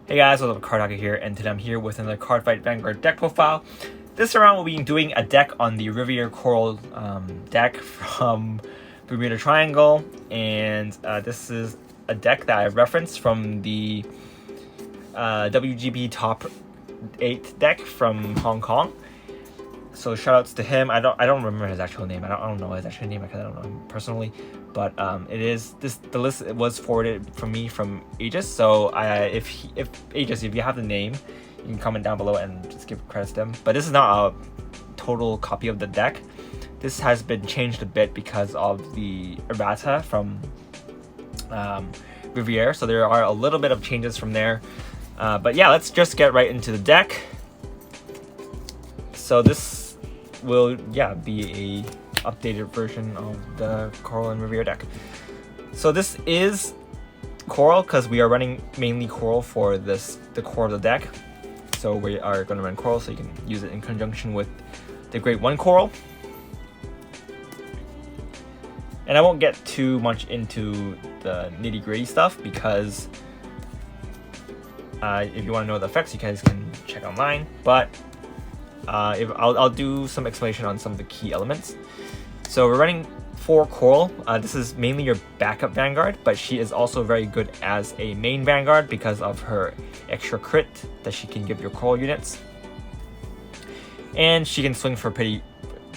Hey guys, what's up, Cardfight here, and today I'm here with another Cardfight Vanguard Deck Profile. This round we'll be doing a deck on the Riviere and Coral deck from Bermuda Triangle, and this is a deck that I've referenced from the WGB Top 8 deck from Hong Kong. So shoutouts to him. I don't remember his actual name. I don't know his actual name because I don't know him personally. But the list was forwarded from me from Aegis. So if Aegis, if you have the name, you can comment down below and just give credits to him. But this is not a total copy of the deck. This has been changed a bit because of the errata from Riviere. So there are a little bit of changes from there. But yeah, let's just get right into the deck. So this will be a updated version of the Coral and Riviere deck. So this is Coral because we are running mainly Coral for the core of the deck. So we are going to run Coral so you can use it in conjunction with the Grade 1 Coral. And I won't get too much into the nitty-gritty stuff because if you want to know the effects, you guys can check online. But I'll do some explanation on some of the key elements. So we're running 4 Coral. This is mainly your backup Vanguard, but she is also very good as a main Vanguard because of her extra crit that she can give your Coral units. And she can swing for pretty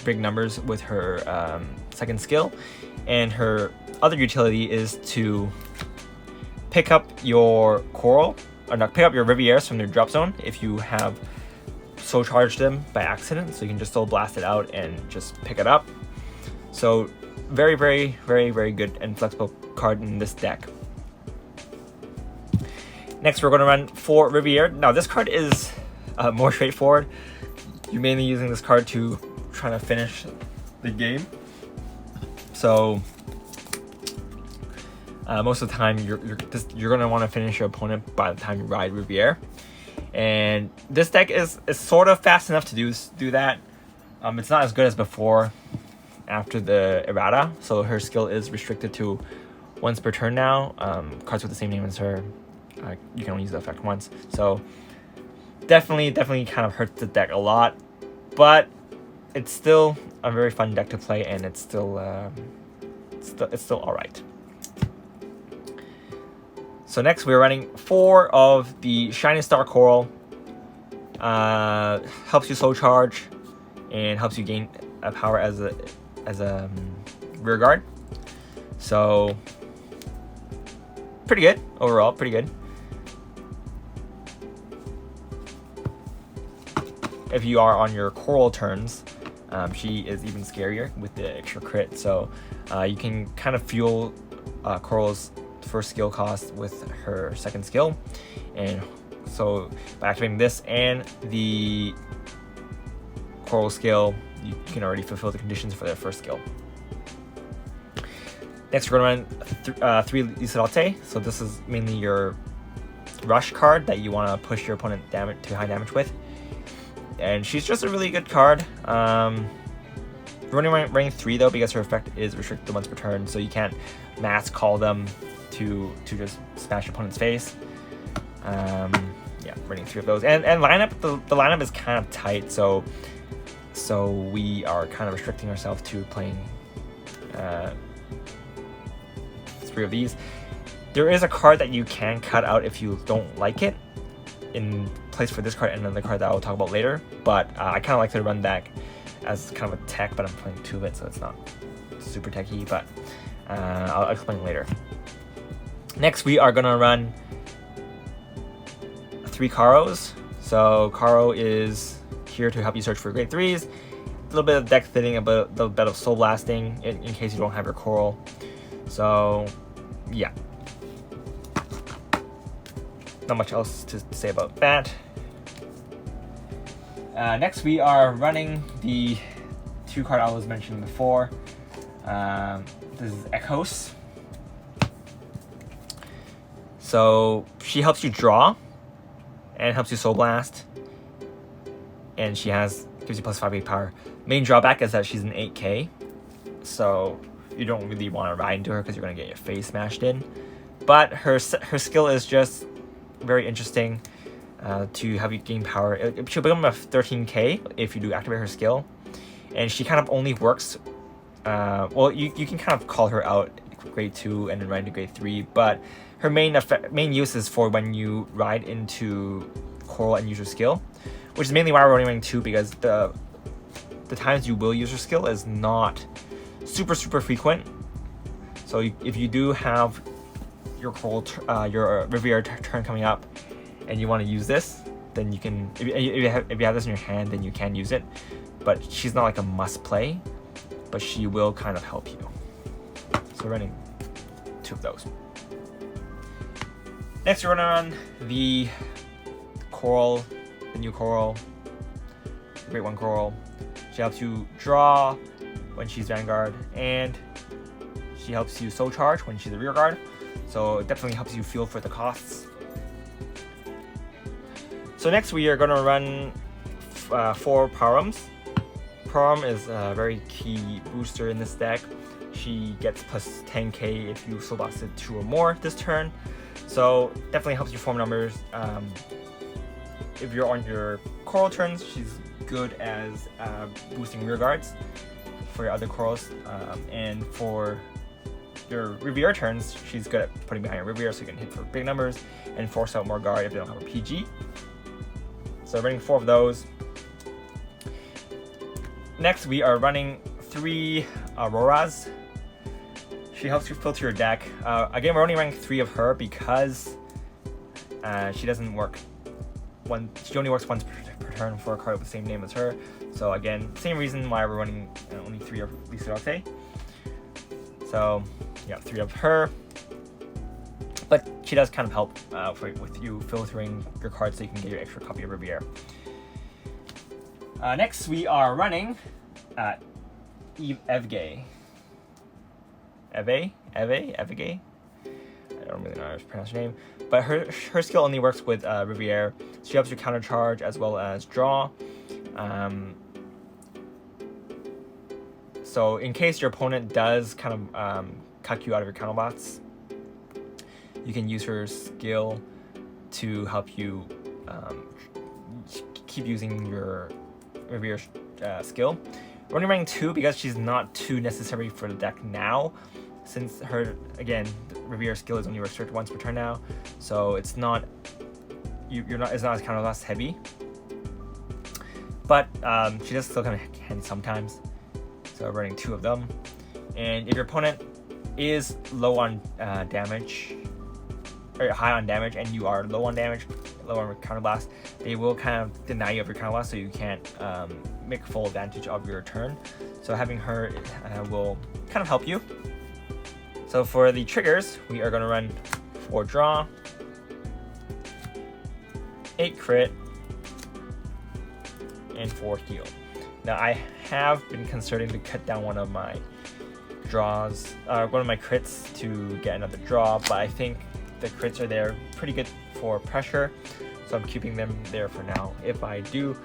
big numbers with her second skill. And her other utility is to pick up your Coral, or not, pick up your Rivieres from their drop zone if you have soul charged them by accident, so you can just soul blast it out and just pick it up. So very good and flexible card in this deck. Next we're going to run 4 Riviere. Now this card is more straightforward. You're mainly using this card to try to finish the game. So most of the time you're going to want to finish your opponent by the time you ride Riviere. And this deck is sort of fast enough to do that. It's not as good as before after the errata, so her skill is restricted to once per turn now. Cards with the same name as her, you can only use the effect once. So definitely kind of hurts the deck a lot, but it's still a very fun deck to play, and it's still all right. So next we're running 4 of the Shining Star Coral. Helps you soul charge and helps you gain power as a rear guard. So pretty good overall, pretty good. If you are on your Coral turns, she is even scarier with the extra crit. So you can kind of fuel Coral's first skill cost with her second skill, and so by activating this and the Coral skill, you can already fulfill the conditions for their first skill. Next we're going to run 3 Licerote. So this is mainly your rush card that you want to push your opponent to high damage with, and she's just a really good card. Running 3 though because her effect is restricted to once per turn, so you can't mass call them to just smash your opponent's face. Yeah, running 3 of those, and lineup, the lineup is kind of tight, so we are kind of restricting ourselves to playing 3 of these. There is a card that you can cut out if you don't like it in place for this card and another card that I'll talk about later, but I kind of like to run that as kind of a tech, but I'm playing 2 of it, so it's not super techy, but I'll explain later. Next we are gonna run 3 Caros. So Caro is here to help you search for grade 3s, a little bit of deck fitting, a little bit of soul blasting in case you don't have your Coral. So yeah, not much else to say about that. Next we are running the 2 card I was mentioning before. This is Echoes. So she helps you draw and helps you soul blast, and she gives you plus 5 power. Main drawback is that she's an 8k, so you don't really want to ride into her because you're going to get your face smashed in. But her skill is just very interesting to have you gain power. She'll become a 13k if you do activate her skill, and she kind of only works. Well, you can kind of call her out grade 2 and then ride into grade 3, but her main use is for when you ride into Coral and use your skill, which is mainly why we're only running 2, because the times you will use your skill is not super frequent. So if you do have your Coral, your Riviere turn coming up, and you want to use this, then you can. If you have this in your hand, then you can use it. But she's not like a must play, but she will kind of help you. So we're running 2 of those. Next, we're gonna run the Coral, the new Coral, Grade 1 Coral. She helps you draw when she's Vanguard, and she helps you soul charge when she's a rear guard. So it definitely helps you feel for the costs. So next we are going to run 4 Parums. Parum is a very key booster in this deck. She gets plus 10k if you soul blasted 2 or more this turn. So definitely helps you form numbers. If you're on your Coral turns, she's good as boosting rear guards for your other Corals. And for your Riviere turns, she's good at putting behind your Riviere so you can hit for big numbers and force out more guard if they don't have a PG. So running 4 of those. Next, we are running 3 Auroras. She helps you filter your deck. Again, we're only running 3 of her because she doesn't work. She only works once per turn for a card with the same name as her. So again, same reason why we're running only 3 of Liserote. So yeah, 3 of her. But she does kind of help with you filtering your cards so you can get your extra copy of Riviere. Next, we are running Evge. Evge? I don't really know how to pronounce her name. But her skill only works with Riviere. She helps you counter charge as well as draw. So in case your opponent does kind of cut you out of your counterbots, you can use her skill to help you keep using your Riviere skill. We're only running 2 because she's not too necessary for the deck now, since her, again, the Riviere skill is only restricted once per turn now, so it's not it's not as counterblast heavy. But she does still come in handy sometimes. So we're running 2 of them. And if your opponent is low on damage, or high on damage, and you are low on damage, low on counterblast, they will kind of deny you of your counterblast, so you can't make full advantage of your turn. So having her will kind of help you. So for the triggers, we are going to run 4 draw, 8 crit, and 4 heal. Now I have been considering to cut down one of my draws, one of my crits to get another draw, but I think the crits are there pretty good for pressure, so I'm keeping them there for now. If I do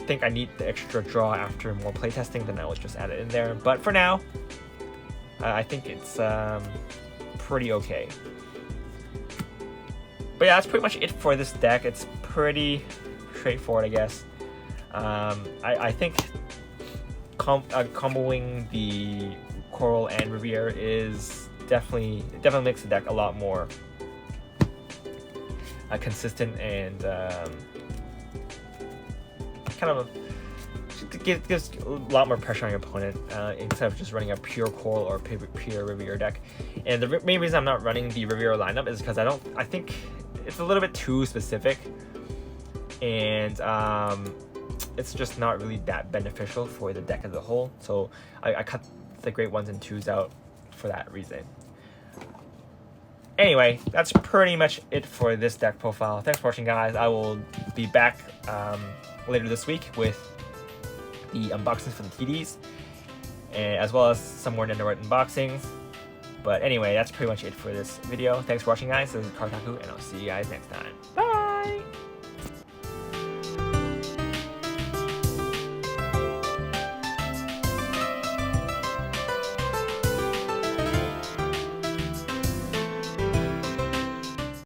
think I need the extra draw after more playtesting, then I will just add it in there. But for now, I think it's pretty okay. But yeah, that's pretty much it for this deck. It's pretty straightforward, I guess. I think comboing the Coral and Riviere is definitely makes the deck a lot more consistent and kind of gives a lot more pressure on your opponent instead of just running a pure Coral or pure Riviere deck. And the main reason I'm not running the Riviere lineup is because I think it's a little bit too specific, and it's just not really that beneficial for the deck as a whole. So I cut the grade 1s and 2s out for that reason. Anyway, that's pretty much it for this deck profile. Thanks for watching, guys. I will be back later this week with the unboxings for the TDs, and as well as some more Nintendo unboxings. But anyway, that's pretty much it for this video. Thanks for watching, guys. This is Cardfight, and I'll see you guys next time. Bye!